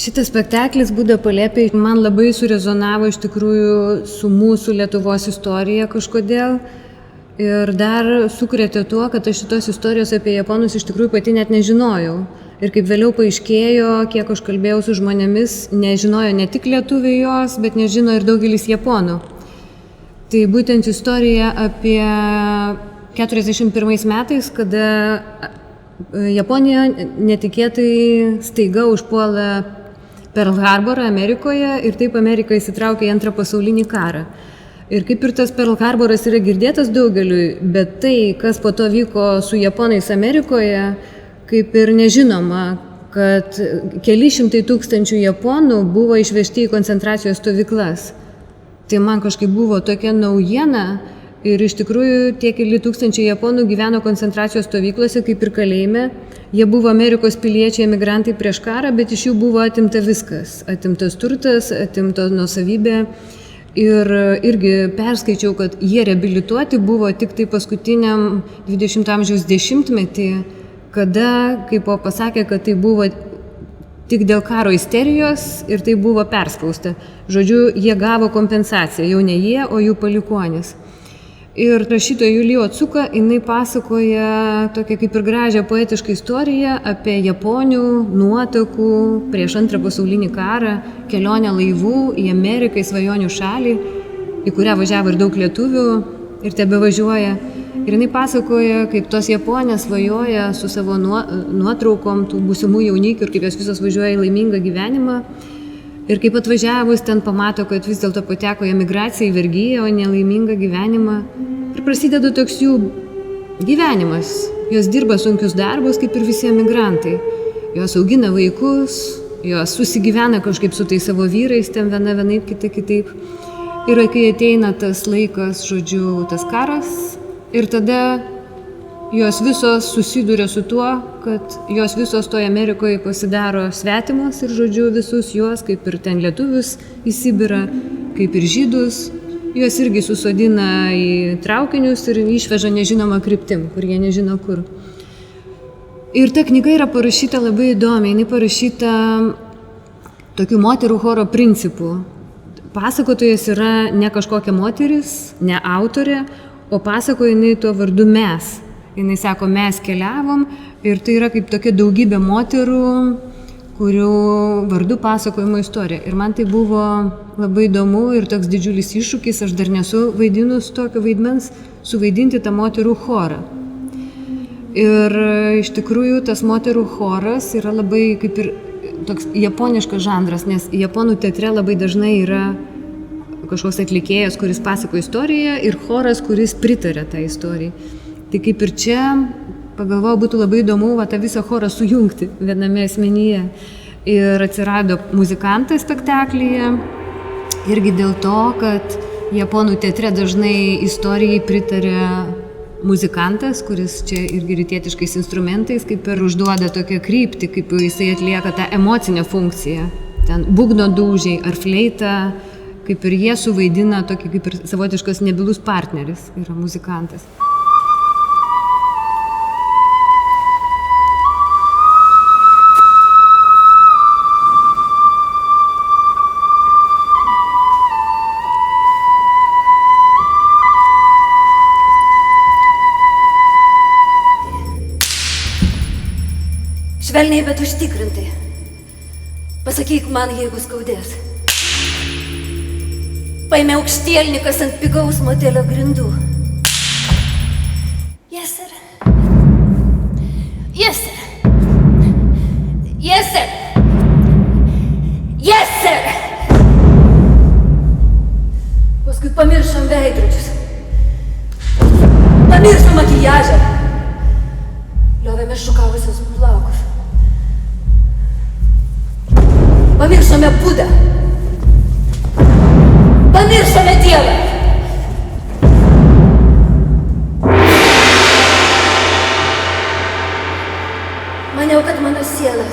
Šitas spektaklis Buda palėpėj man labai surezonavo iš tikrųjų su mūsų Lietuvos istorija kažkodėl. Ir dar sukrėtė tuo, kad aš šitos istorijos apie japonus iš tikrųjų pati net nežinojau. Ir kaip vėliau paaiškėjo, kiek aš kalbėjau su žmonėmis, nežinojo ne tik lietuviai jos, bet nežino ir daugelis japonų. Tai būtent istorija apie 41 metais, kada Japonija netikėtai staiga užpuolė Pearl Harborą Amerikoje ir taip Amerika įsitraukė į Antrą pasaulinį karą. Ir kaip ir tas Pearl Harboras yra girdėtas daugeliui, bet tai, kas po to vyko su japonais Amerikoje, kaip ir nežinoma, kad keli šimtai tūkstančių japonų buvo išvežti į koncentracijos stovyklas. Tai man kažkaip buvo tokia naujiena ir iš tikrųjų tie keli tūkstančiai japonų gyveno koncentracijos stovyklose kaip ir kalėjime. Jie buvo Amerikos piliečiai, emigrantai prieš karą, bet iš jų buvo atimta viskas. Atimtas turtas, atimta nuosavybė. Ir irgi perskaičiau, kad jie reabilituoti buvo tik tai paskutiniam 20 amžiaus dešimtmetį, kada, kaip pasakė, kad tai buvo tik dėl karo isterijos ir tai buvo perspausta. Žodžiu, jie gavo kompensaciją, jau ne jie, o jų palikuonis. Ir rašytoja Julija Otsuka, jinai pasakoja tokią kaip ir gražią poetišką istoriją apie japonių nuotakų prieš Antrą pasaulinį karą, kelionę laivų į Ameriką, į svajonių šalį, į kurią važiavo ir daug lietuvių ir tebevažiuoja. Ir jinai pasakoja, kaip tos japonės svajoja su savo nuotraukom tų būsimų jaunikių ir kaip jos visos važiuoja į laimingą gyvenimą. Ir kaip atvažiavus ten pamato, kad vis dėlto pateko į emigraciją, į vergiją, o ne laimingą gyvenimą. Ir prasideda toks jų gyvenimas. Jos dirba sunkius darbus, kaip ir visi emigrantai. Jos augina vaikus, jos susigyvena kažkaip su tais savo vyrais, ten viena vienaip, kita kitaip. Ir kai ateina tas laikas, žodžiu, tas karas, ir tada jos visos susiduria su tuo, kad jos visos toje Amerikoje pasidaro svetimos ir, žodžiu, visus juos, kaip ir ten lietuvius į Sibirą, kaip ir žydus, juos irgi susodina į traukinius ir išveža nežinoma kryptim, kur jie nežino kur. Ir ta knyga yra parašyta labai įdomiai, jinai parašyta tokių moterų choro principų. Pasakotojas yra ne kažkokia moteris, ne autorė, o pasakoja jinai tuo vardu mes. Jinai sako, mes keliavom ir tai yra kaip tokia daugybė moterų, kurių vardu pasakojimo istorija. Ir man tai buvo labai įdomu ir toks didžiulis iššūkis, aš dar nesu vaidinus tokio vaidmens, suvaidinti tą moterų chorą. Ir iš tikrųjų tas moterų choras yra labai kaip ir toks japoniškas žanras, nes japonų teatre labai dažnai yra kažkoks atlikėjas, kuris pasako istoriją ir choras, kuris pritarė tą istoriją. Tai kaip ir čia, pagalvojau, būtų labai įdomu tą visą chorą sujungti viename asmenyje. Ir atsirado muzikantas spektaklyje, irgi dėl to, kad japonų teatre dažnai istorijai pritarė muzikantas, kuris čia irgi rytietiškais instrumentais kaip ir užduoda tokią kryptį, kaip jisai atlieka tą emocinę funkciją. Ten būgno dūžiai ar fleita, kaip ir jie suvaidina tokį kaip ir savotiškas nebylus partneris, yra muzikantas. Švelniai, bet užtikrintai. Pasakyk man, jeigu skaudės. Paėmė aukštielnikas ant pigaus motelio grindų. Yes, sir. Yes, sir. Yes, sir. Yes, sir. Paskui pamiršom veidrodžius. Pamiršom makijažą. Liovėme šukavusios plaukus. Pamiršome Budą. Pamiršome Dievą. Maniau, kad mano siela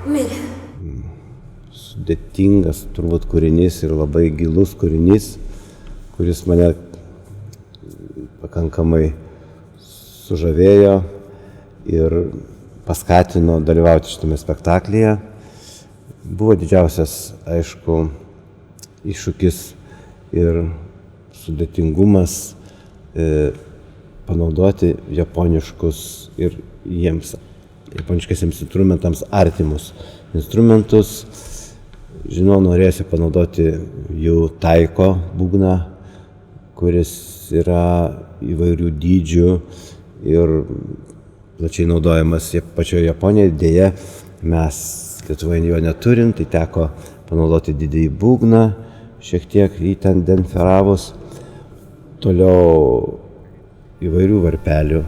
mirė. Sudėtingas turbūt kūrinys ir labai gilus kūrinys, kuris mane pakankamai sužavėjo ir paskatino dalyvauti šitame spektaklyje. Buvo didžiausias, aišku, iššūkis ir sudėtingumas panaudoti japoniškus ir jiems, japoniškiesiems instrumentams artimus instrumentus. Žinau, norėsiu panaudoti jų taiko būgną, kuris yra įvairių dydžių ir plačiai naudojamas pačioje Japonijoje. Deja, mes Lietuvoje jo neturim, tai teko panaudoti didįjį būgną, šiek tiek jį ten denferavus. Toliau įvairių varpelių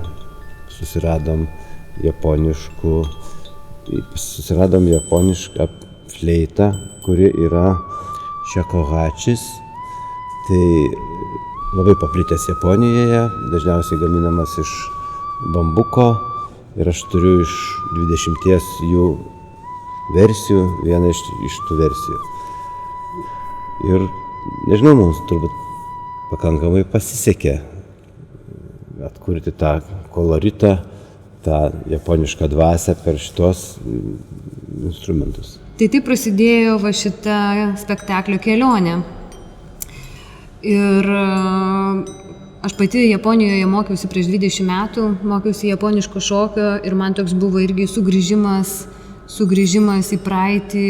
susiradom japonišką fleitą, kuri yra shakuhachis. Tai labai paplitęs Japonijoje, dažniausiai gaminamas iš bambuko ir aš turiu iš 20 jų versijų, vieną iš tų versijų. Ir nežinau, mums turbūt pakankamai pasisekė atkurti tą koloritą, tą japonišką dvasią per šitos instrumentus. Tai taip prasidėjo va šita spektaklio kelionė. Ir aš pati Japonijoje mokiausi prieš 20 metų, mokiausi japoniško šokio ir man toks buvo irgi sugrįžimas į praeitį,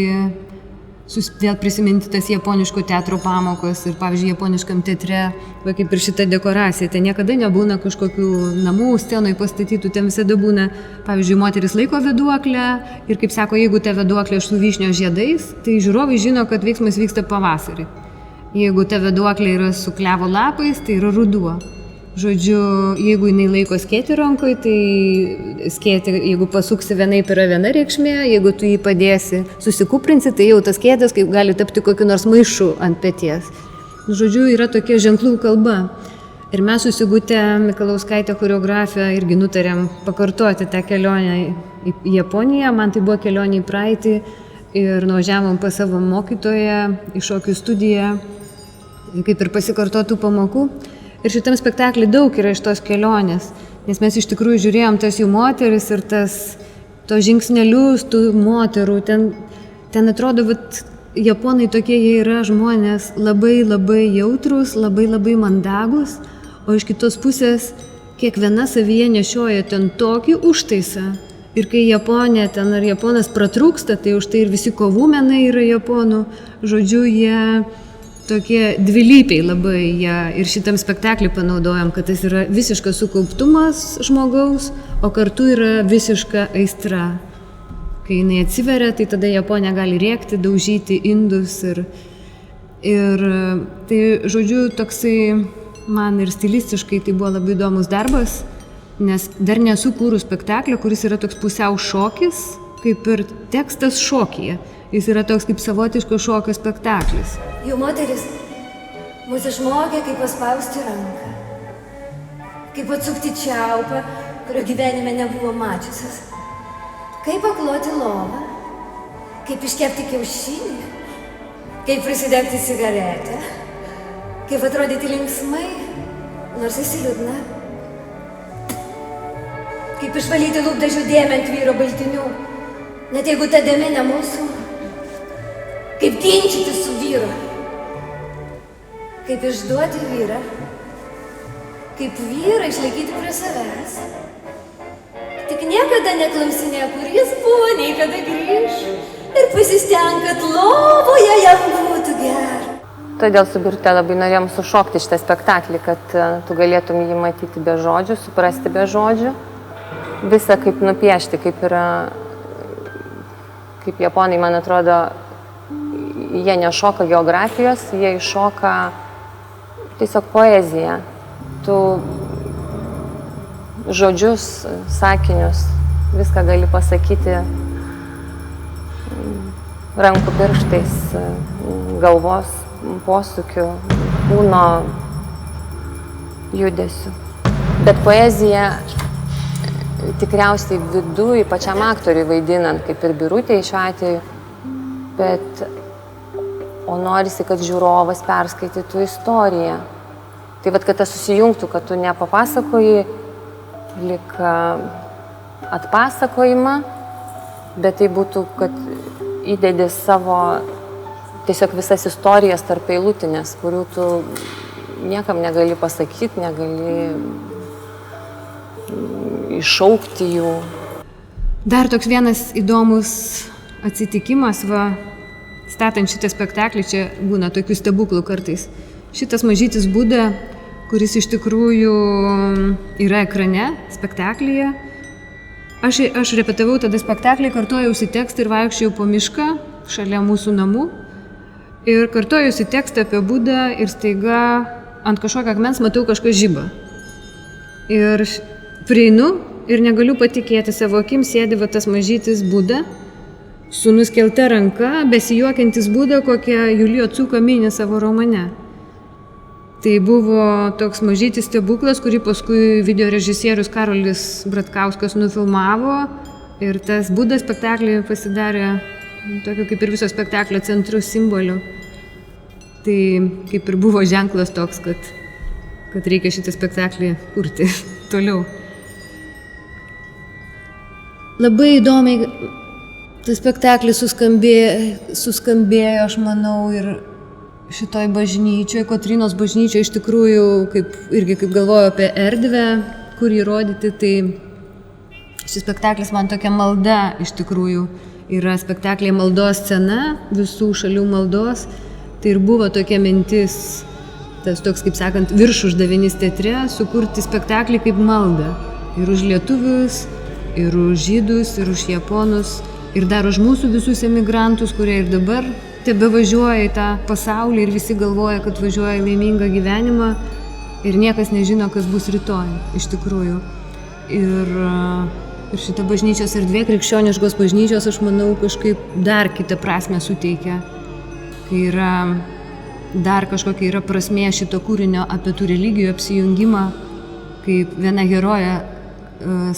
vėl prisiminti tas japoniško teatro pamokas ir, pavyzdžiui, japoniškam teatre, va kaip ir šita dekoracija, ten niekada nebūna kažkokių namų scenoje pastatytų, ten visada būna, pavyzdžiui, moteris laiko vėduoklę ir, kaip sako, jeigu ta vėduoklė su vyšnios žiedais, tai žiūrovai žino, kad veiksmas vyksta pavasarį. Jeigu ta vėduoklė yra su klevo lapais, tai yra ruduo. Žodžiu, jeigu jinai laiko skėtį rankoje, tai skėtį, jeigu pasuksi vienaip, yra viena reikšmė, jeigu tu jį padėsi susikuprinsi, tai jau tas skėtis kaip gali tapti kokiu nors maišu ant peties. Žodžiu, yra tokia ženklų kalba. Ir mes su Sigute Mikalauskaite choreografė irgi nutarėm pakartoti tą kelionę į Japoniją. Man tai buvo kelionė į praeitį ir nuvažiavom pas savo mokytoją į šokių studiją, kaip ir pasikartotų pamokų. Ir šitam spektaklį daug yra iš tos kelionės, nes mes iš tikrųjų žiūrėjom tas jų moteris ir tos žingsnelius tų moterų. Ten atrodo, vat, japonai tokie jie yra žmonės labai labai jautrus, labai labai mandagus, o iš kitos pusės kiekviena savyje nešioja ten tokį užtaisą. Ir kai Japonė ten ar Japonas pratrūksta, tai už tai ir visi kovų menai yra japonų. Žodžiu, jie tokie dvilypiai labai ir šitam spektaklį panaudojam, kad tas yra visiškas sukauptumas žmogaus, o kartu yra visiška aistra. Kai jinai atsiveria, tai tada Japonė gali rėkti, daužyti indus ir tai, žodžiu, toksai man ir stilistiškai tai buvo labai įdomus darbas, nes dar nesu kūrus spektaklio, kuris yra toks pusiau šokis, kaip ir tekstas šokyje. Jis yra toks kaip savotiško šokio spektaklis. Jų moteris mus išmokė, kaip paspausti ranką, kaip atsukti čiaupą, kurio gyvenime nebuvo mačiusios, kaip pakloti lovą, kaip iškepti kiaušinį, kaip prisidegti cigaretę, kaip atrodyti linksmai, nors esi liūdna, kaip išvalyti lūpdažių dėmę ant vyro baltinių, net jeigu ta dėmė ne mūsų. Kaip ginčytis su vyru, kaip išduoti vyrą, kaip vyrą išlaikyti prie savęs. Tik niekada neklausinė, kur jis buvo, nei kada grįž ir pasistenk, kad lovoje jam būtų gera. Todėl su Birute labai norėjom sušokti šitą spektaklį, kad tu galėtum jį matyti be žodžių, suprasti be žodžių. Visą kaip nupiešti, kaip japonai, man atrodo, jie nešoka geografijos, jie iššoka tiesiog poeziją. Tu žodžius, sakinius, viską gali pasakyti rankų pirštais, galvos posūkiu, kūno judesiu. Bet poezija tikriausiai viduj pačiam aktoriui vaidinant, kaip ir Birutei šiuo atveju, o norisi, kad žiūrovas perskaitytų istoriją. Tai kad tas susijungtų, kad tu nepapasakoji lyg atpasakojimą, bet tai būtų, kad įdedi savo tiesiog visas istorijas tarp eilutinės, kurių tu niekam negali pasakyti, negali iššaukti jų. Dar toks vienas įdomus atsitikimas, statant šitą spektaklį, čia būna tokių stebuklų kartais. Šitas mažytis Buda, kuris iš tikrųjų yra ekrane, spektaklyje. Aš repetavau tada spektaklį, kartojausi tekstą ir vaikščiojau po mišką šalia mūsų namų. Ir kartojausi tekstą apie Budą ir staiga ant kažkokio akmens matau kažką žiba. Ir prieinu ir negaliu patikėti savo akim, sėdi tas mažytis Buda, su nuskelta ranka, besijuokiantis Buda, kokią Julio Tsuka mini savo romane. Tai buvo toks mažytis stebuklas, kurį paskui video režisierius Karolis Bratkauskas nufilmavo ir tas Buda spektaklį pasidarė tokio kaip ir viso spektaklio centru simboliu. Tai kaip ir buvo ženklas toks, kad reikia šitą spektaklį kurti toliau. Labai įdomiai tas spektaklis suskambėjo, aš manau, ir šitoj bažnyčioje, Kotrynos bažnyčioje iš tikrųjų, kaip galvoju apie erdvę, kur jį rodyti, tai šis spektaklis man tokia malda iš tikrųjų. Yra spektaklėje maldos scena, visų šalių maldos. Tai ir buvo tokia mintis, tas toks, kaip sakant, virš uždavinys teatre, sukurti spektaklį kaip maldą. Ir už lietuvius, ir už žydus, ir už japonus, ir dar už mūsų visus emigrantus, kurie ir dabar tebevažiuoja į tą pasaulį ir visi galvoja, kad važiuoja į laimingą gyvenimą ir niekas nežino, kas bus rytoj, iš tikrųjų. Ir šita bažnyčios erdvė, krikščioniškos bažnyčios, aš manau, kažkaip dar kitą prasmę suteikia. Kai yra dar kažkokia yra prasmė šito kūrinio apie tų religijų apsijungimą, kaip viena herojė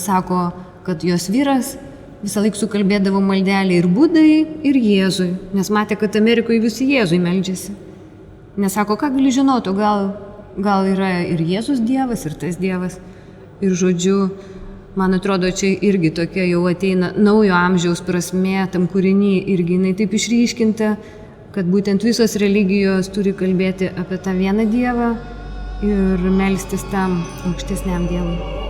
sako, kad jos vyras visą laiką sukalbėdavo maldelį ir Budai, ir Jėzui, nes matė, kad Amerikoje visi Jėzui meldžiasi. Nes sako, ką gali žinoti, gal yra ir Jėzus Dievas, ir tas Dievas. Ir žodžiu, man atrodo, čia irgi tokia jau ateina naujo amžiaus prasmė tam kūriny, irgi jinai taip išryškinta, kad būtent visos religijos turi kalbėti apie tą vieną Dievą ir melstis tam aukštesniam Dievui.